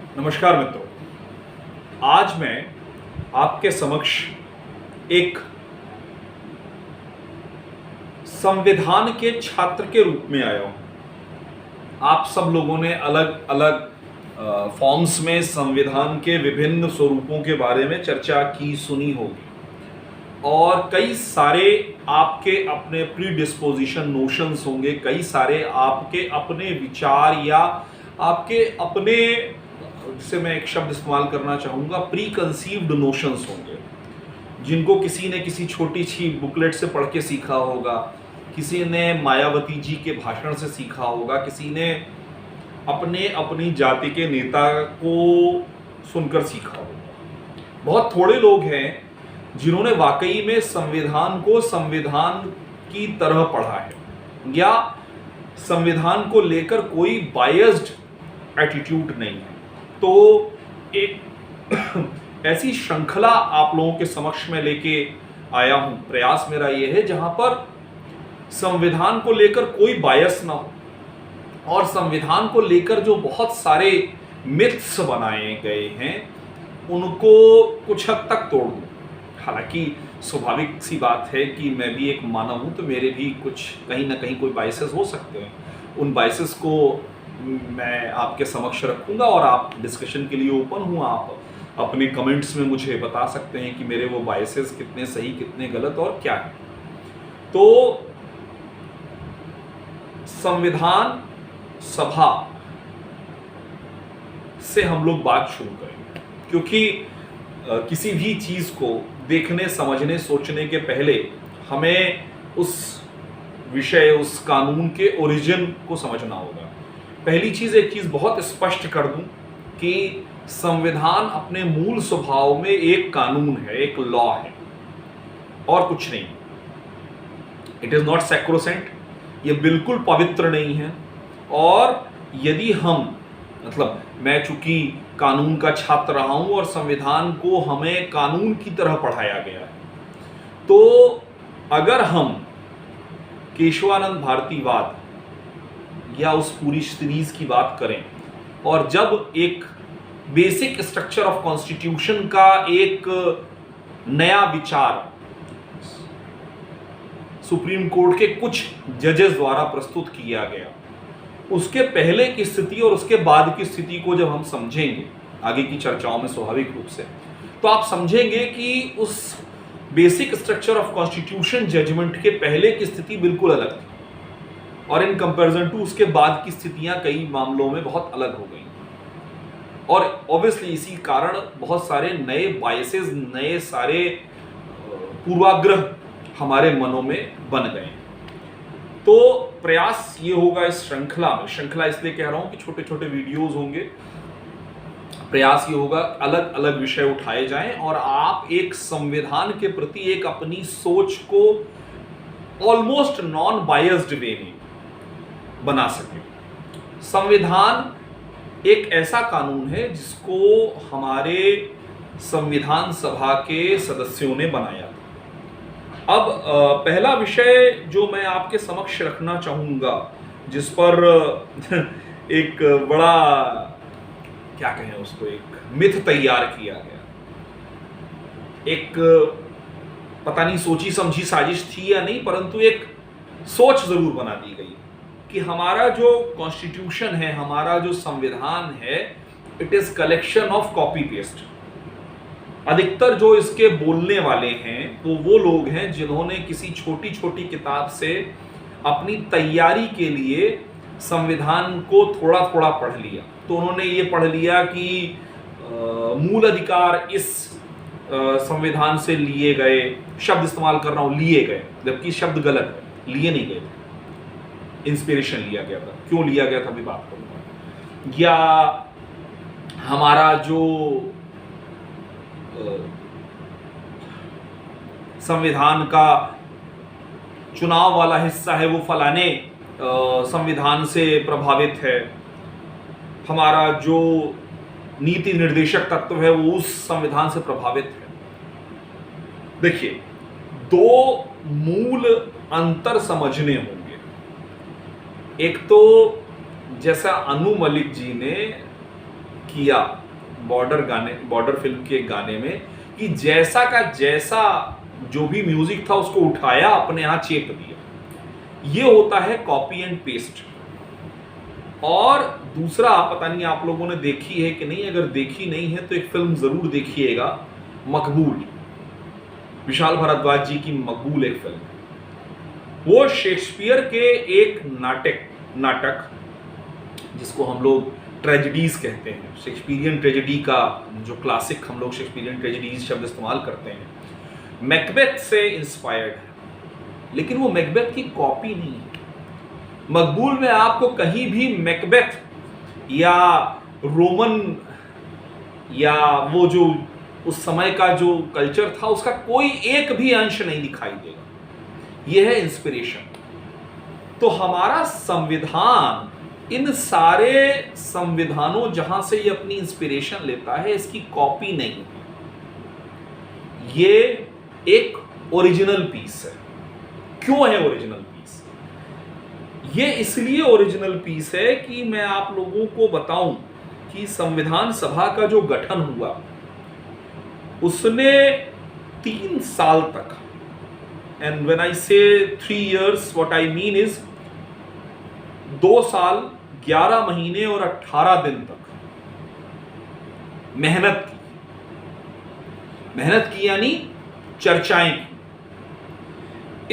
नमस्कार मित्रों। आज मैं आपके समक्ष एक संविधान के छात्र के रूप में आया हूं। आप सब लोगों ने अलग अलग फॉर्म्स में संविधान के विभिन्न स्वरूपों के बारे में चर्चा की, सुनी होगी, और कई सारे आपके अपने प्री डिस्पोजिशन नोशंस होंगे, कई सारे आपके अपने विचार या आपके अपने, जिसे मैं एक शब्द इस्तेमाल करना चाहूँगा, प्री कंसीव्ड नोशंस होंगे, जिनको किसी ने किसी छोटी सी बुकलेट से पढ़ के सीखा होगा, किसी ने मायावती जी के भाषण से सीखा होगा, किसी ने अपने अपनी जाति के नेता को सुनकर सीखा होगा। बहुत थोड़े लोग हैं जिन्होंने वाकई में संविधान को संविधान की तरह पढ़ा है या संविधान को लेकर कोई बायस्ड एटीट्यूड नहीं है। तो एक ऐसी श्रृंखला आप लोगों के समक्ष में लेके आया हूं। प्रयास मेरा यह है जहां पर संविधान को लेकर कोई बायस ना हो और संविधान को लेकर जो बहुत सारे मिथ्स बनाए गए हैं उनको कुछ हद तक तोड़ दूं। हालांकि स्वाभाविक सी बात है कि मैं भी एक मानव हूं, तो मेरे भी कुछ कहीं ना कहीं कोई बायसेस हो सकते हैं। उन बायसेस को मैं आपके समक्ष रखूंगा और आप डिस्कशन के लिए ओपन हूं। आप अपने कमेंट्स में मुझे बता सकते हैं कि मेरे वो बायसेस कितने सही, कितने गलत और क्या है। तो संविधान सभा से हम लोग बात शुरू करेंगे, क्योंकि किसी भी चीज को देखने, समझने, सोचने के पहले हमें उस विषय, उस कानून के ओरिजिन को समझना होगा। पहली चीज, एक चीज बहुत स्पष्ट कर दूं कि संविधान अपने मूल स्वभाव में एक कानून है, एक लॉ है और कुछ नहीं। इट इज नॉट सैक्रोसेंट, ये बिल्कुल पवित्र नहीं है। और यदि हम, मतलब मैं चूंकि कानून का छात्र रहा हूं और संविधान को हमें कानून की तरह पढ़ाया गया है, तो अगर हम केशवानंद भारतीवाद या उस पूरी सीरीज की बात करें और जब एक बेसिक स्ट्रक्चर ऑफ कॉन्स्टिट्यूशन का एक नया विचार सुप्रीम कोर्ट के कुछ जजेस द्वारा प्रस्तुत किया गया, उसके पहले की स्थिति और उसके बाद की स्थिति को जब हम समझेंगे आगे की चर्चाओं में स्वाभाविक रूप से, तो आप समझेंगे कि उस basic structure of constitution judgement के पहले की स्थिति बिल्कुल अलग थी और इन कंपैरिजन टू उसके बाद की स्थितियां कई मामलों में बहुत अलग हो गई। और ऑब्वियसली इसी कारण बहुत सारे नए बायसेस, नए सारे पूर्वाग्रह हमारे मनों में बन गए। तो प्रयास ये होगा इस श्रृंखला में, श्रृंखला इसलिए कह रहा हूं कि छोटे छोटे वीडियोस होंगे, प्रयास ये होगा अलग अलग विषय उठाए जाएं और आप एक संविधान के प्रति एक अपनी सोच को ऑलमोस्ट नॉन बायस्ड वे में बना सकें। संविधान एक ऐसा कानून है जिसको हमारे संविधान सभा के सदस्यों ने बनाया। अब पहला विषय जो मैं आपके समक्ष रखना चाहूंगा, जिस पर एक बड़ा, क्या कहें उसको, एक मिथ तैयार किया गया, एक पता नहीं सोची समझी साजिश थी या नहीं, परंतु एक सोच जरूर बना दी गई कि हमारा जो कॉन्स्टिट्यूशन है, हमारा जो संविधान है, it is collection of copy paste. अधिकतर जो इसके बोलने वाले हैं वो लोग हैं जिन्होंने किसी छोटी छोटी किताब से अपनी तैयारी के लिए संविधान को थोड़ा थोड़ा पढ़ लिया। तो उन्होंने ये पढ़ लिया कि मूल अधिकार इस संविधान से लिए गए, शब्द इस्तेमाल कर रहा हूं, लिए गए, जबकि शब्द गलत है, लिए नहीं गए थे, इंस्पिरेशन लिया गया था। क्यों लिया गया था अभी बात करूंगा। या हमारा जो संविधान का चुनाव वाला हिस्सा है वो फलाने संविधान से प्रभावित है, हमारा जो नीति निर्देशक तत्व है वो उस संविधान से प्रभावित है। देखिए, दो मूल अंतर समझने होंगे। एक तो जैसा अनु मलिक जी ने किया बॉर्डर फिल्म के गाने में कि जैसा का जैसा जो भी म्यूजिक था उसको उठाया, अपने यहां चेप दिया। ये होता है कॉपी एंड पेस्ट। और दूसरा, पता नहीं आप लोगों ने देखी है कि नहीं, अगर देखी नहीं है तो एक फिल्म जरूर देखिएगा, मकबूल, विशाल भारद्वाज जी की मकबूल एक फिल्म। वो शेक्सपियर के एक नाटक जिसको हम लोग ट्रेजेडीज कहते हैं, शेक्सपियरियन ट्रेजेडी का जो क्लासिक हम लोग शेक्सपियरियन ट्रेजेडीज शब्द इस्तेमाल करते हैं, मैकबेथ से इंस्पायर्ड है। लेकिन वो मैकबेथ की कॉपी नहीं है। मकबूल में आपको कहीं भी मैकबेथ या रोमन या वो जो उस समय का जो कल्चर था उसका कोई एक भी अंश नहीं दिखाई देगा। यह है इंस्पिरेशन। तो हमारा संविधान इन सारे संविधानों जहां से ये अपनी इंस्पिरेशन लेता है, इसकी कॉपी नहीं है, ये एक ओरिजिनल पीस है। क्यों है ओरिजिनल पीस? ये इसलिए ओरिजिनल पीस है कि मैं आप लोगों को बताऊं कि संविधान सभा का जो गठन हुआ उसने 3 साल तक, एंड व्हेन आई से 3 years what I mean is 2 साल 11 महीने और 18 दिन तक मेहनत की यानी चर्चाएं की।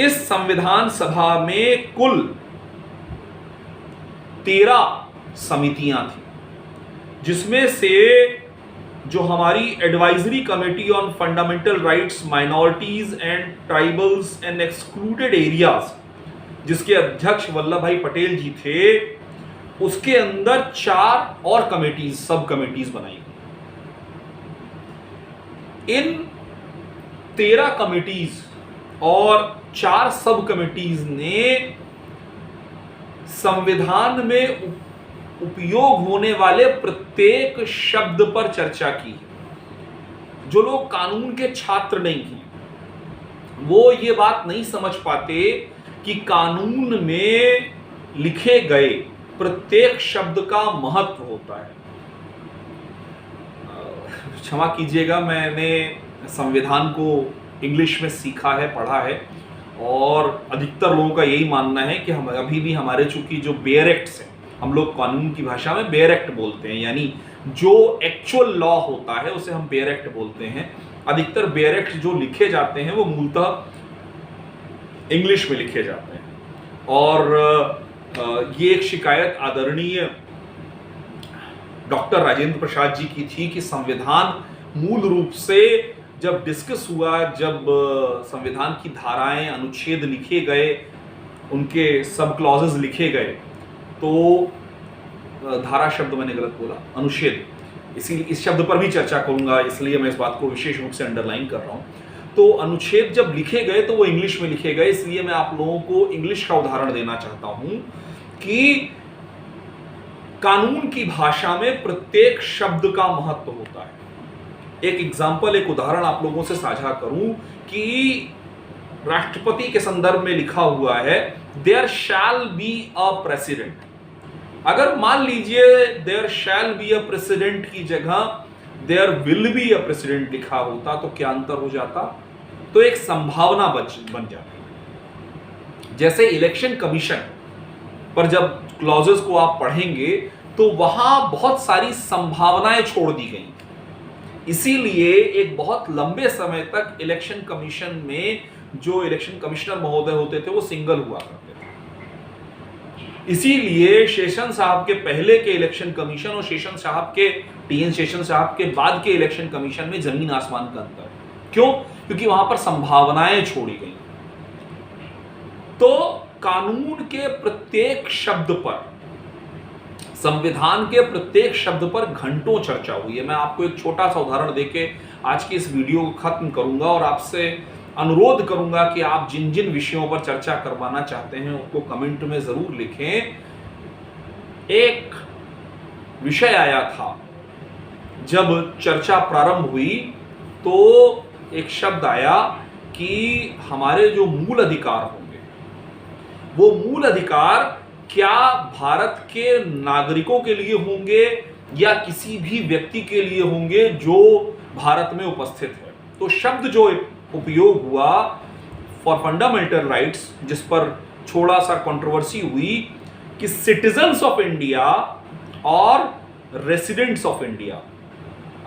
इस संविधान सभा में कुल 13 समितियां थी, जिसमें से जो हमारी advisory committee on fundamental rights, minorities and tribals and excluded areas, जिसके अध्यक्ष वल्लभ भाई पटेल जी थे, उसके अंदर 4 और कमेटीज, सब कमेटीज बनाई गई। इन 13 कमेटीज और 4 सब कमेटीज ने संविधान में उपयोग होने वाले प्रत्येक शब्द पर चर्चा की है। जो लोग कानून के छात्र नहीं हैं वो ये बात नहीं समझ पाते कि कानून में लिखे गए प्रत्येक शब्द का महत्व होता है। क्षमा कीजिएगा, मैंने संविधान को इंग्लिश में सीखा है, पढ़ा है, और अधिकतर लोगों का यही मानना है कि हम अभी भी हमारे चूंकि जो बेयर एक्ट्स हैं, हम लोग कानून की भाषा में बेयर एक्ट बोलते हैं, यानी जो एक्चुअल लॉ होता है उसे हम बेयर एक्ट बोलते हैं। अधिकतर बेयर एक्ट जो लिखे जाते हैं वो मूलतः इंग्लिश में लिखे जाते हैं। और ये एक शिकायत आदरणीय डॉक्टर राजेंद्र प्रसाद जी की थी कि संविधान मूल रूप से जब डिस्कस हुआ, जब संविधान की धाराएं, अनुच्छेद लिखे गए, उनके सब क्लॉजेस लिखे गए, तो धारा शब्द मैंने गलत बोला, अनुच्छेद, इसीलिए इस शब्द पर भी चर्चा करूंगा, इसलिए मैं इस बात को विशेष रूप से अंडरलाइन कर रहा हूं। तो अनुच्छेद जब लिखे गए तो वो इंग्लिश में लिखे गए, इसलिए मैं आप लोगों को इंग्लिश का उदाहरण देना चाहता हूं कि कानून की भाषा में प्रत्येक शब्द का महत्व होता है। एक एग्जाम्पल, एक उदाहरण आप लोगों से साझा करूं कि राष्ट्रपति के संदर्भ में लिखा हुआ है there shall be a president. अगर मान लीजिए there shall be a president की जगह there will be a president लिखा होता तो क्या अंतर हो जाता? तो एक संभावना बन जाती। जैसे इलेक्शन कमीशन पर जब क्लॉजेस को आप पढ़ेंगे तो वहां बहुत सारी संभावनाएं छोड़ दी गई, इसीलिए एक बहुत लंबे समय तक इलेक्शन कमीशन में जो इलेक्शन कमिश्नर महोदय होते थे वो सिंगल हुआ करते थे। इसीलिए शेषन साहब के पहले के इलेक्शन कमीशन और शेषन साहब के टीएन शेषन साहब के बाद के इलेक्शन कमीशन में जमीन आसमान का अंतर। क्यों? क्योंकि वहां पर संभावनाएं छोड़ी गई। तो कानून के प्रत्येक शब्द पर, संविधान के प्रत्येक शब्द पर घंटों चर्चा हुई है। मैं आपको एक छोटा सा उदाहरण देके आज की इस वीडियो को खत्म करूंगा और आपसे अनुरोध करूंगा कि आप जिन जिन विषयों पर चर्चा करवाना चाहते हैं उसको कमेंट में जरूर लिखें। एक विषय आया था, जब चर्चा प्रारंभ हुई तो एक शब्द आया कि हमारे जो मूल अधिकार होंगे, वो मूल अधिकार क्या भारत के नागरिकों के लिए होंगे या किसी भी व्यक्ति के लिए होंगे जो भारत में उपस्थित है। तो शब्द जो उपयोग हुआ फॉर फंडामेंटल राइट्स, जिस पर थोड़ा सा कंट्रोवर्सी हुई कि सिटीजन्स ऑफ इंडिया और रेसिडेंट्स ऑफ इंडिया।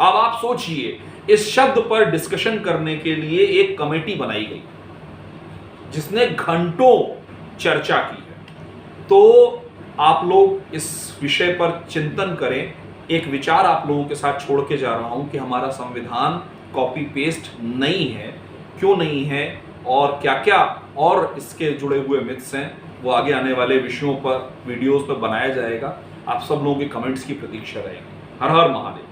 अब आप सोचिए, इस शब्द पर डिस्कशन करने के लिए एक कमेटी बनाई गई जिसने घंटों चर्चा की है। तो आप लोग इस विषय पर चिंतन करें। एक विचार आप लोगों के साथ छोड़ के जा रहा हूं कि हमारा संविधान कॉपी पेस्ट नहीं है, क्यों नहीं है, और क्या क्या और इसके जुड़े हुए मिथ्स हैं, वो आगे आने वाले विषयों पर वीडियोस पर बनाया जाएगा। आप सब लोगों के कमेंट्स की प्रतीक्षा रहेगी। हर हर महादेव।